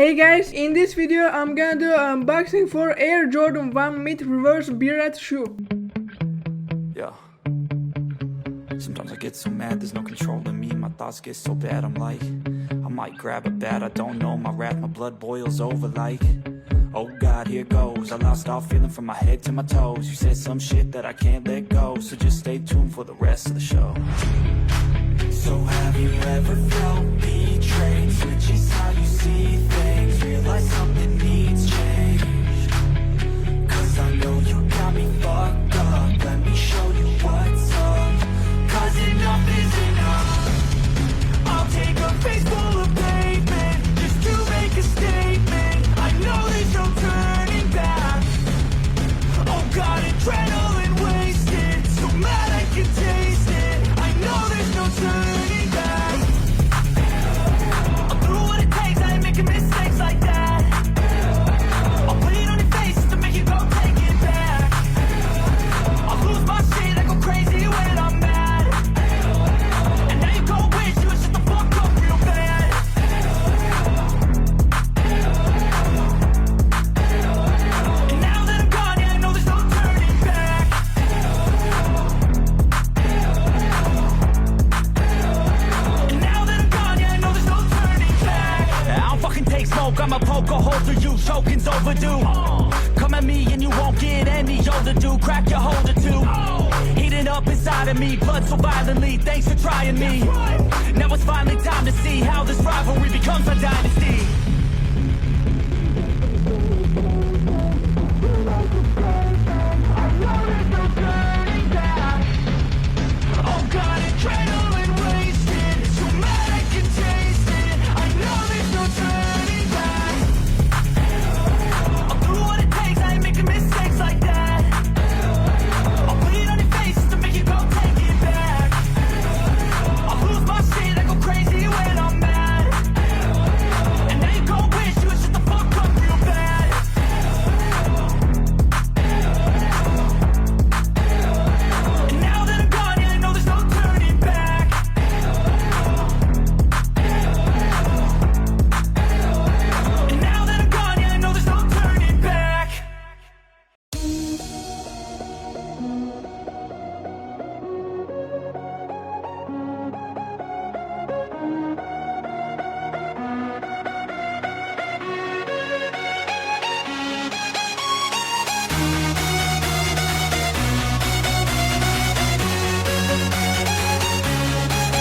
Hey guys, in this video I'm gonna do unboxing for Air Jordan 1 mid reverse Bred shoe. Yeah. Sometimes I get so mad, there's no controlling me. My thoughts get so bad, I'm like, I might grab a bat, I don't know. My wrath, my blood boils over like, oh God, here goes. I lost all feeling from my head to my toes. You said some shit that I can't let go, so just stay tuned for the rest of the show. So have you ever felt betrayed? Switches how you see things, realize something needs change. Cause I know you got me fucked up, let me show you what's up. Cause enough is enough. I'll take a face full of pavement just to make a statement. I know there's no turning back. Oh God, adrenaline wasted, so mad I can taste it. I know there's no turning back. I'm through what it takes, I ain't making mistakes like that. I'll put it on your face to make you go take it back. I'll lose my shit, I go crazy when I'm mad. And now you go wish you would shut the fuck up real bad. And now that I'm gone, yeah, I know there's no turning back. And now that I'm gone, yeah, I know there's no turning back. I don't fucking take smoke, I'ma poke a hole through you, choking's overdue. Come at me and you won't get any older, dude. Crack your holder too. Heating up inside of me, blood so violently. Thanks for trying me. Now it's finally time to see how this rivalry becomes a dynasty.